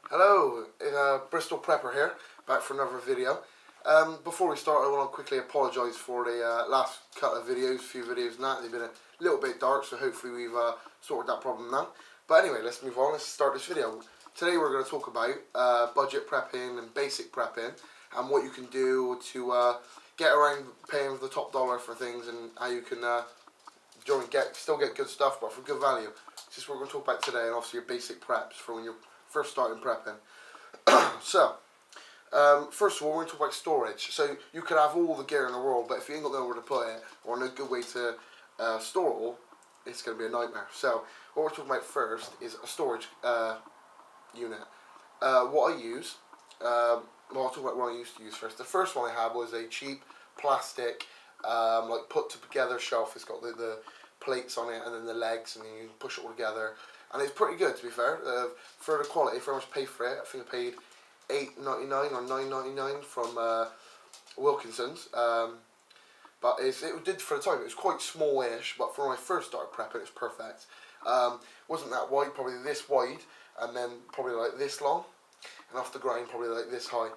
Hello, Bristol Prepper here, back for another video. Before we start, I want to quickly apologise for the last couple of videos, few videos and that. They've been a little bit dark, so hopefully we've sorted that problem now. But anyway, let's move on, let's start this video. Today we're going to talk about budget prepping and basic prepping, and what you can do to get around paying the top dollar for things, and how you can still get good stuff, but for good value. This is what we're going to talk about today, and obviously your basic preps for when you're first starting prepping. So, first of all, we're going to talk about storage. So, you could have all the gear in the world, but if you ain't got nowhere to put it, or no good way to store it all, it's going to be a nightmare. So, what we're talking about first is a storage unit. What I use, well, I'll talk about what I used to use first. The first one I had was a cheap plastic, like put together shelf. It's got the plates on it, and then the legs, and then you push it all together. And it's pretty good, to be fair, for the quality, for how much I paid for it. I think I paid $8.99 or $9.99 from Wilkinson's. But it did for the time. It was quite small-ish, but for when I first started prepping, it was perfect. Wasn't that wide, probably this wide, and then probably like this long, and off the ground probably like this high.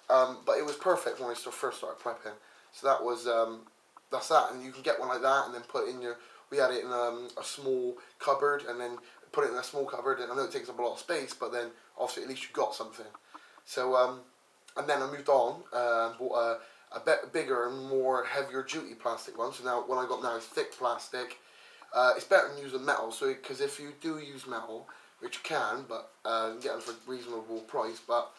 But it was perfect when I first started prepping. So that was that's that, and you can get one like that, and then put it in your. We had it in a small cupboard, and then put it in a small cupboard, and I know it takes up a lot of space, but then obviously at least you got something. So and then I moved on, bought a bit bigger and more heavier duty plastic one. So now what I got now is thick plastic. It's better than using metal, so because if you do use metal, which you can, but you get them for a reasonable price, but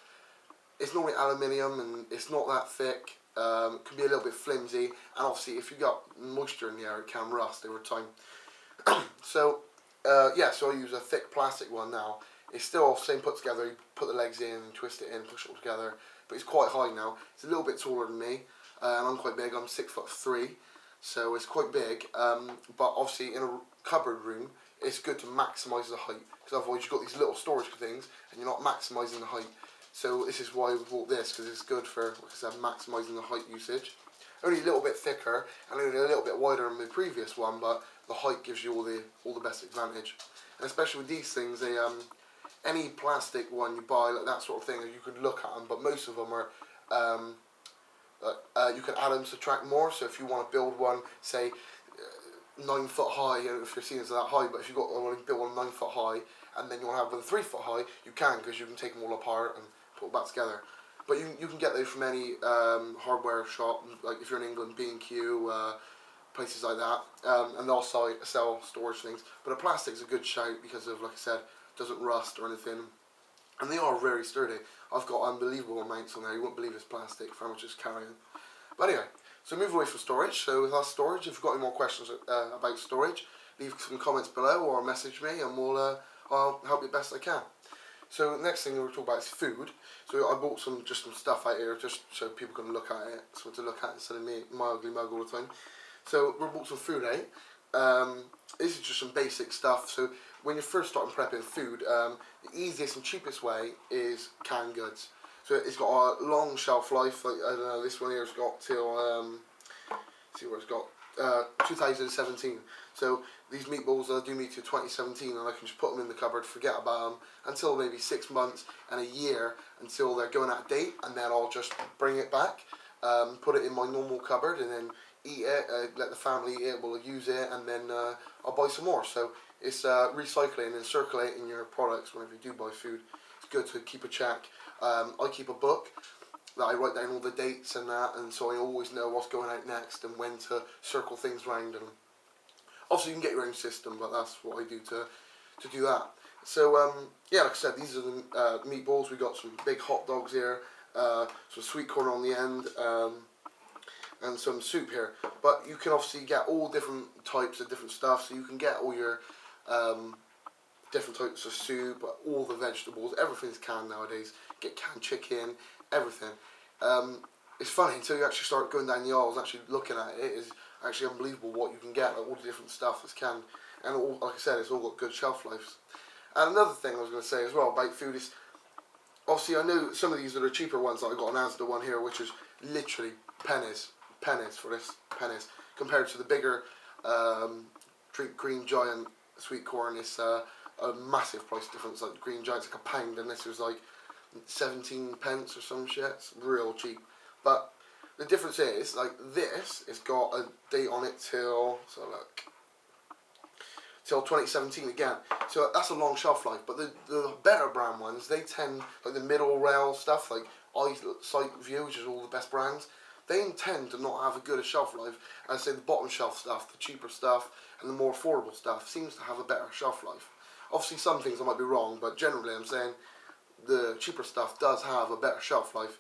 it's normally aluminium and it's not that thick. It can be a little bit flimsy, and obviously if you got moisture in the air, it can rust over time. So yeah, so I use a thick plastic one now. It's still same put together. You put the legs in, twist it in, push it all together. But it's quite high now. It's a little bit taller than me, and I'm quite big. I'm 6'3", so it's quite big. But obviously in a cupboard room, it's good to maximise the height, because otherwise you've got these little storage things and you're not maximising the height. So this is why we bought this, because it's good for, like I said, maximising the height usage. Only a little bit thicker and only a little bit wider than the previous one, but the height gives you all the best advantage. And especially with these things, they any plastic one you buy, like that sort of thing, you could look at them, but most of them are you can add and subtract more. So if you want to build one, say 9 foot high, you know, if your ceilings are that high, but if you want to build one 9 foot high, and then you want to have one 3 foot high, you can, because you can take them all apart and put it back together. But you can get those from any hardware shop, like if you're in England, B&Q, places like that, and they'll sell storage things. But a plastic's a good shout because of, like I said, doesn't rust or anything, and they are very sturdy. I've got unbelievable amounts on there. You won't believe it's plastic for how much it's carrying. But anyway, so move away from storage. So with our storage, if you've got any more questions about storage, leave some comments below or message me, and I'll help you best I can. So the next thing we'll talk about is food. So I bought some stuff out here just so people can look at it, so to look at instead of me, my ugly mug all the time. So we bought some food out. This is just some basic stuff. So when you're first starting prepping food, the easiest and cheapest way is canned goods. So it's got a long shelf life. Like, I don't know, this one here has got till see what it's got. 2017. So these meatballs do me to 2017, and I can just put them in the cupboard, forget about them until maybe 6 months and a year, until they're going out of date, and then I'll just bring it back, put it in my normal cupboard, and then eat it, let the family eat it, we'll use it, and then I'll buy some more. So it's recycling and circulating your products whenever you do buy food. It's good to keep a check. I keep a book that I write down all the dates and that, and so I always know what's going out next and when to circle things round. And obviously you can get your own system, but that's what I do to do that. So yeah, like I said, these are the meatballs. We got some big hot dogs here, some sweet corn on the end, and some soup here. But you can obviously get all different types of different stuff, so you can get all your different types of soup, all the vegetables, everything's canned nowadays. Get canned chicken, everything. It's funny until you actually start going down the aisles, actually looking at it. It is actually unbelievable what you can get, like all the different stuff that's canned, and all, like I said, it's all got good shelf lives. And another thing I was going to say as well about food is, obviously I know some of these are the cheaper ones, like I got an Asda one here, which is literally pennies for this, compared to the bigger Drink Green Giant sweet corn. It's a massive price difference. Like Green Giant's like £1, and this was like 17 pence or some shit. It's real cheap. But the difference is, like, this has got a date on it till, so look, till 2017 again. So that's a long shelf life. But the better brand ones, they tend, like the middle rail stuff, like Eyesight View, which is all the best brands, they tend to not have a good shelf life. And say the bottom shelf stuff, the cheaper stuff, and the more affordable stuff seems to have a better shelf life. Obviously some things I might be wrong, but generally I'm saying the cheaper stuff does have a better shelf life.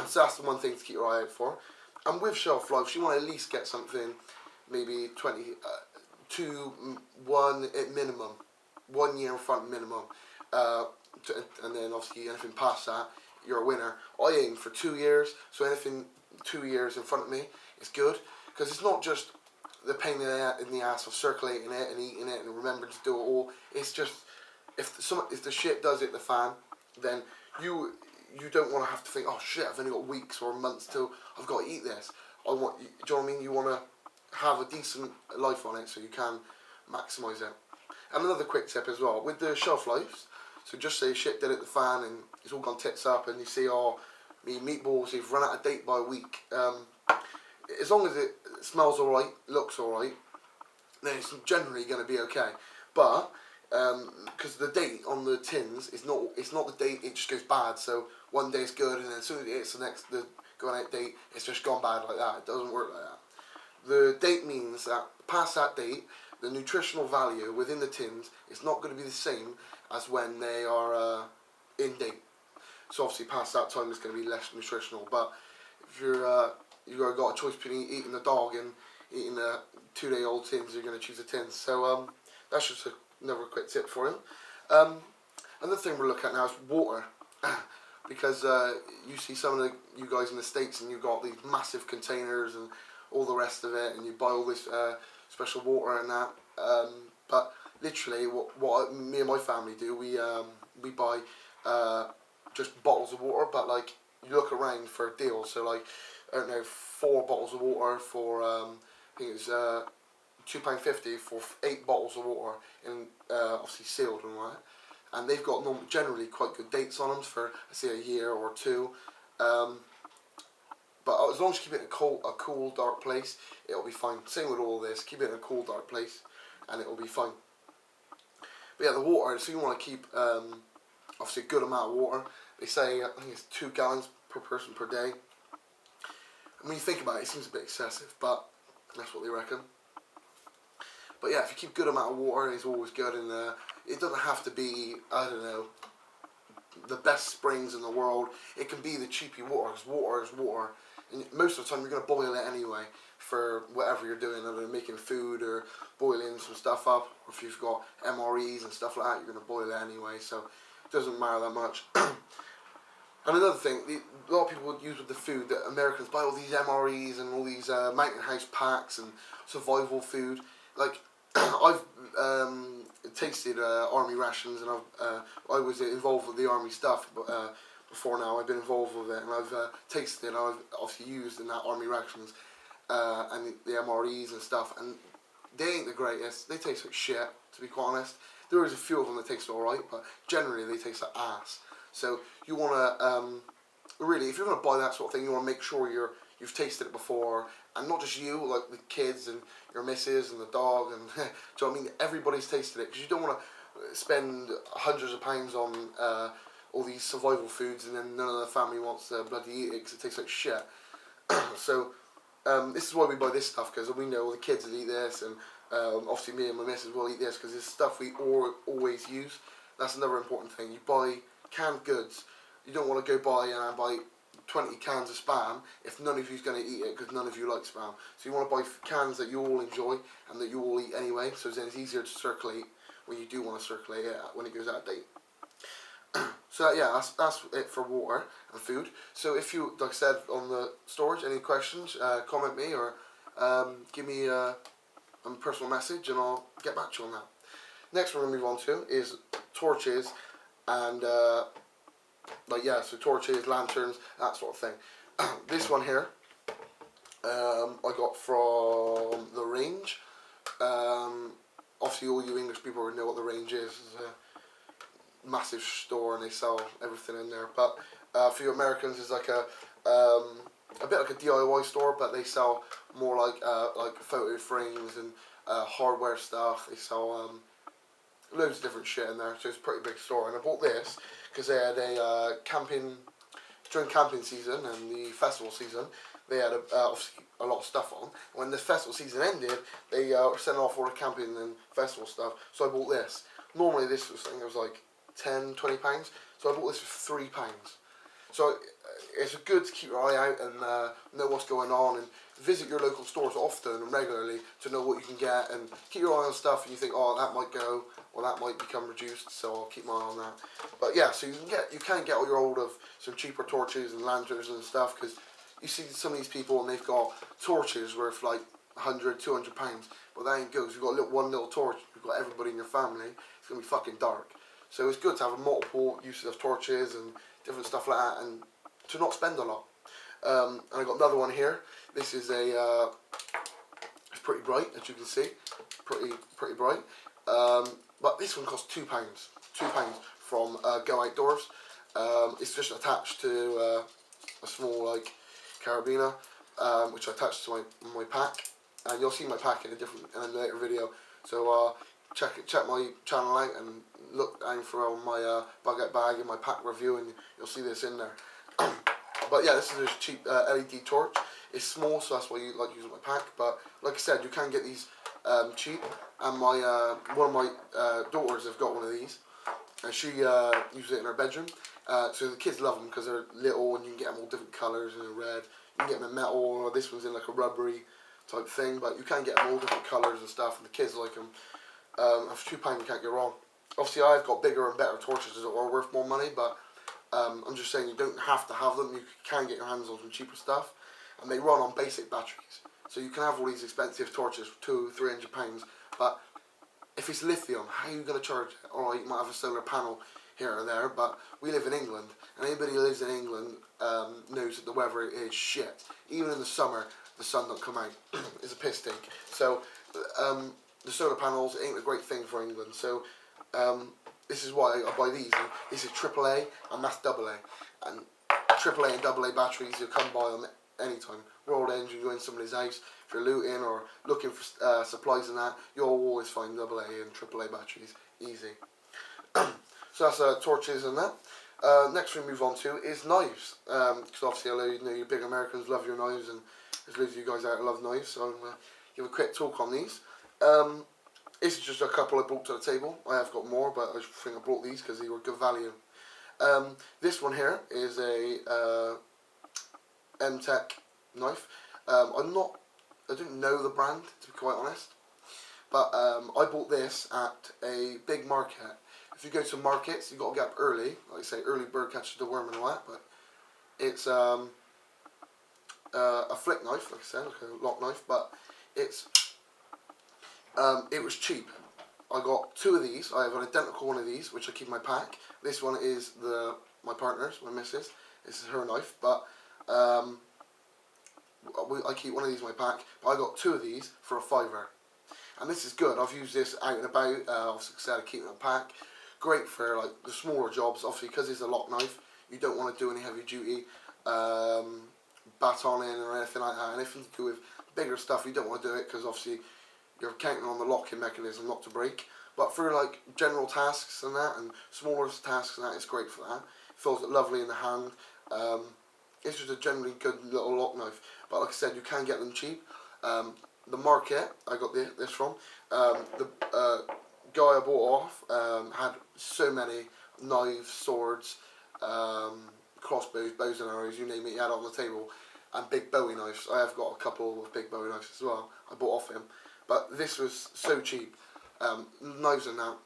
So that's the one thing to keep your eye out for. And with shelf life, you want to at least get something maybe 1 at minimum, 1 year in front minimum, and then obviously anything past that, you're a winner. I aim for 2 years, so anything 2 years in front of me is good, because it's not just the pain in the ass of circulating it and eating it and remembering to do it all. It's just if the shit does hit the fan, then you don't want to have to think, oh shit, I've only got weeks or months till I've got to eat this. Do you know what I mean? You want to have a decent life on it so you can maximise it. And another quick tip as well, with the shelf lives, so just say shit did hit the fan and it's all gone tits up and you see, oh, me meatballs, you've run out of date by a week. As long as it smells alright, looks alright, then it's generally going to be okay. But because the date on the tins is not the date, it just goes bad. So one day it's good, and then as soon as it's the going out date, it's just gone bad like that. It doesn't work like that. The date means that past that date, the nutritional value within the tins is not going to be the same as when they are in date. So obviously past that time it's going to be less nutritional. But if you've got a choice between eating the dog and eating the 2-day-old tins, you're going to choose the tins. So that's just another quick tip for you. Another thing we're looking at now is water. Because you see some of you guys in the States and you've got these massive containers and all the rest of it, and you buy all this special water and that. But literally, what me and my family do, we buy just bottles of water. But like, you look around for a deal. So like, I don't know, 4 bottles of water for I think it's £2.50 for 8 bottles of water, and obviously sealed and all that. And they've got generally quite good dates on them for, say, a year or 2. But as long as you keep it in a cool, dark place, it'll be fine. Same with all this, keep it in a cool, dark place, and it'll be fine. But yeah, the water, so you want to keep, obviously, a good amount of water. They say, I think it's 2 gallons per person per day. And when you think about it, it seems a bit excessive, but that's what they reckon. But yeah, if you keep a good amount of water, it's always good, and it doesn't have to be, I don't know, the best springs in the world. It can be the cheapy water, because water is water. And most of the time you're going to boil it anyway for whatever you're doing, either making food or boiling some stuff up, or if you've got MREs and stuff like that, you're going to boil it anyway, so it doesn't matter that much. And another thing, a lot of people would use with the food, that Americans buy all these MREs and all these mountain house packs and survival food. Like, I've tasted army rations, and I was involved with the army stuff before now. I've been involved with it, and I've tasted it, and I've obviously used in that army rations and the MREs and stuff, and they ain't the greatest. They taste like shit, to be quite honest. There is a few of them that taste alright, but generally they taste like ass. So you want to, really, if you're going to buy that sort of thing, you want to make sure you've tasted it before, and not just you, like the kids and your missus and the dog, and do you know what I mean? Everybody's tasted it, because you don't want to spend hundreds of pounds on all these survival foods, and then none of the family wants to bloody eat it because it tastes like shit. So this is why we buy this stuff, because we know the kids will eat this, and obviously me and my missus will eat this, because it's stuff we always use. That's another important thing. You buy canned goods. You don't want to go buy 20 cans of Spam if none of you's going to eat it, because none of you like Spam. So you want to buy cans that you all enjoy and that you all eat anyway, so then it's easier to circulate when you do want to circulate it when it goes out of date. So yeah, that's it for water and food. So if you, like I said, on the storage, any questions, comment me or give me a personal message, and I'll get back to you on that. Next we're going to move on to is torches and so torches, lanterns, that sort of thing. This one here I got from the range. obviously all you English people know what the range is. It's a massive store and they sell everything in there. But for you Americans, it's like a bit like a DIY store, but they sell more like photo frames and hardware stuff. They sell loads of different shit in there, so it's a pretty big store. And I bought this because they had a during camping season and the festival season, they had obviously a lot of stuff on. When the festival season ended, they were sending off all the camping and festival stuff, so I bought this. Normally this was, I think it was like £10–20, so I bought this for £3. So it's good to keep your eye out and know what's going on, and visit your local stores often and regularly to know what you can get, and keep your eye on stuff and you think, oh, that might go or that might become reduced, so I'll keep my eye on that. But yeah, so you can get all your hold of some cheaper torches and lanterns and stuff, because you see some of these people and they've got torches worth like £100–200, but that ain't good. You've got one little torch, you've got everybody in your family, it's going to be fucking dark. So it's good to have a multiple uses of torches and different stuff like that, and to not spend a lot. And I got another one here. This is a it's pretty bright, as you can see, pretty bright. But this one costs £2. £2 from Go Outdoors. It's just attached to a small like carabiner, which I attached to my pack, and you'll see my pack in a later video. So check my channel out and look down for my bug out bag and my pack review, and you'll see this in there. But yeah, this is a cheap LED torch. It's small, so that's why you like using my pack. But like I said, you can get these cheap. And my one of my daughters have got one of these, and she uses it in her bedroom. So the kids love them because they're little, and you can get them all different colours and red. You can get them in metal, or this one's in like a rubbery type thing. But you can get them all different colours and stuff, and the kids like them. For £2 you can't go wrong. Obviously I've got bigger and better torches that are worth more money, but I'm just saying you don't have to have them. You can get your hands on some cheaper stuff, and they run on basic batteries. So you can have all these expensive torches for £200–300, but if it's lithium, how are you going to charge it? Alright, you might have a solar panel here or there, but we live in England, and anybody who lives in England knows that the weather is shit. Even in the summer, the sun don't come out. It's a piss take. So the solar panels ain't a great thing for England. So this is why I buy these. And this is AAA and that's AA. And AAA and AA batteries, you'll come by them anytime. World End, you go in somebody's house, if you're looting or looking for supplies and that, you'll always find AA and AAA batteries. Easy. So that's torches and that. Next we move on to is knives. Because obviously I know you big Americans love your knives, and there's loads of you guys out that love knives, so I'm going to give a quick talk on these. This is just a couple I brought to the table. I have got more, but I think I brought these because they were good value. This one here is a M-Tech knife. I didn't know the brand, to be quite honest, but I bought this at a big market. If you go to markets, you've got to get up early. Like I say, early bird catches the worm and all that, but it's a flick knife, like I said, like a lock knife, but it's it was cheap. I got two of these. I have an identical one of these, which I keep in my pack. This one is my partner's, my missus. This is her knife, but I keep one of these in my pack. But I got two of these for £5. And this is good. I've used this out and about. Obviously, like I said, I keep it in my pack. Great for like the smaller jobs. Obviously, because it's a lock knife, you don't want to do any heavy duty batoning or anything like that. Anything to do with bigger stuff, you don't want to do it because obviously you're counting on the locking mechanism not to break. But for like general tasks and that, and smaller tasks and that, it's great for that. It feels lovely in the hand. It's just a generally good little lock knife. But like I said, you can get them cheap. The market I got this from, the guy I bought off had so many knives, swords, crossbows, bows and arrows, you name it, he had it on the table, and big Bowie knives. I have got a couple of big Bowie knives as well. I bought off him, but this was so cheap. Knives and that,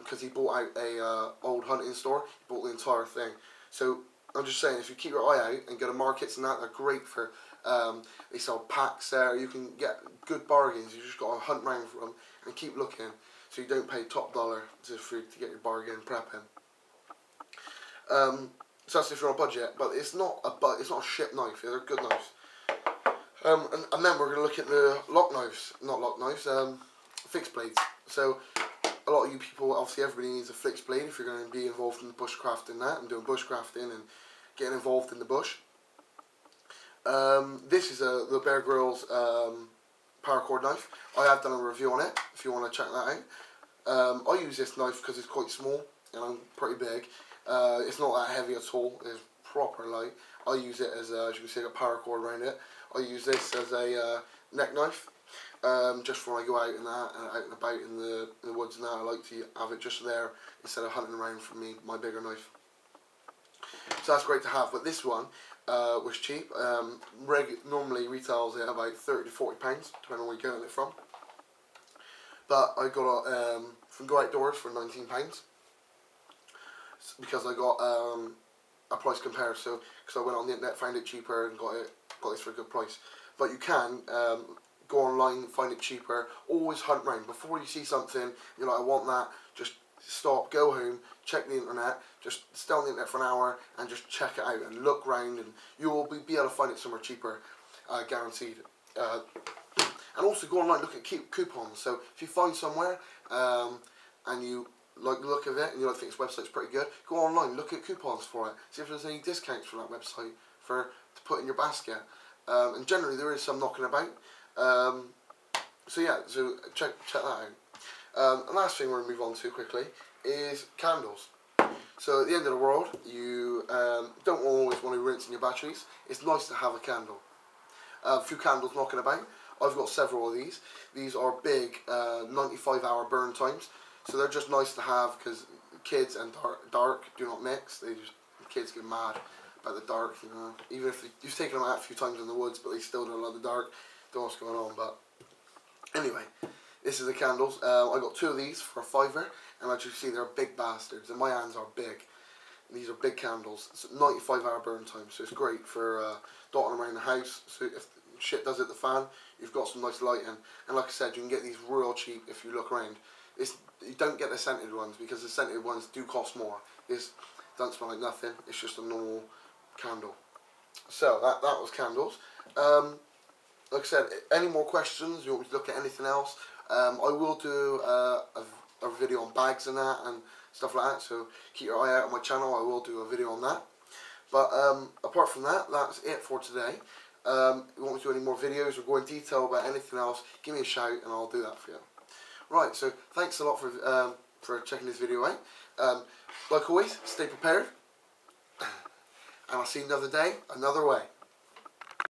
because he bought out a old hunting store. He bought the entire thing. So I'm just saying, if you keep your eye out and go to markets and that, they're great for. They sell packs there. You can get good bargains. You just got to hunt around for them and keep looking, so you don't pay top dollar to get your bargain prepping. So that's if you're on a budget, but it's not a shit knife. They're good knives. And then we're going to look at the not lock knives, fixed blades. So a lot of you people, obviously everybody needs a fixed blade if you're going to be involved in the bushcrafting and doing bushcrafting and getting involved in the bush. This is the Bear Grylls paracord knife. I have done a review on it if you want to check that out. I use this knife because it's quite small and I'm pretty big. It's not that heavy at all. It's proper light. I use it as you can see, a paracord around it. I use this as a neck knife. Just when I go out and out and about in the woods and that, I like to have it just there instead of hunting around for my bigger knife. So that's great to have. But this one was cheap. Normally retails at about £30 to £40, depending on where you're getting it from. But I got it from Go Outdoors for £19 because I got a price compare. So because I went on the internet, found it cheaper, and got this for a good price. But you can go online, find it cheaper. Always hunt around before you see something. You're like, I want that. Just stop, go home, check the internet. Just stay on the internet for an hour and just check it out and look around, and you will be able to find it somewhere cheaper, guaranteed. And also go online, look at coupons. So if you find somewhere and you like the look of it and you think this website's pretty good, go online, look at coupons for it, see if there's any discounts for that website to put in your basket. And generally there is some knocking about. So yeah, so check that out. The last thing we're going to move on to quickly is candles. So at the end of the world, you don't always want to rinse in your batteries. It's nice to have a candle. A few candles knocking about. I've got several of these. These are big 95-hour burn times. So they're just nice to have because kids and dark do not mix. Kids get mad about the dark, you know. Even if you've taken them out a few times in the woods, but they still don't love the dark. Don't know what's going on, but anyway, this is the candles. I got 2 of these for a £5, and as you see, they're big bastards, and my hands are big. These are big candles. It's 95-hour burn time, so it's great for dotting around the house. So if shit does hit the fan, you've got some nice lighting. And like I said, you can get these real cheap if you look around. You don't get the scented ones because the scented ones do cost more. This doesn't smell like nothing. It's just a normal candle. So that was candles. Like I said, any more questions? You want me to look at anything else? I will do a video on bags and that and stuff like that. So keep your eye out on my channel. I will do a video on that. But apart from that, that's it for today. If you want me to do any more videos or go in detail about anything else, give me a shout and I'll do that for you. Right, so thanks a lot for checking this video out. Like always, stay prepared, and I'll see you another day, another way.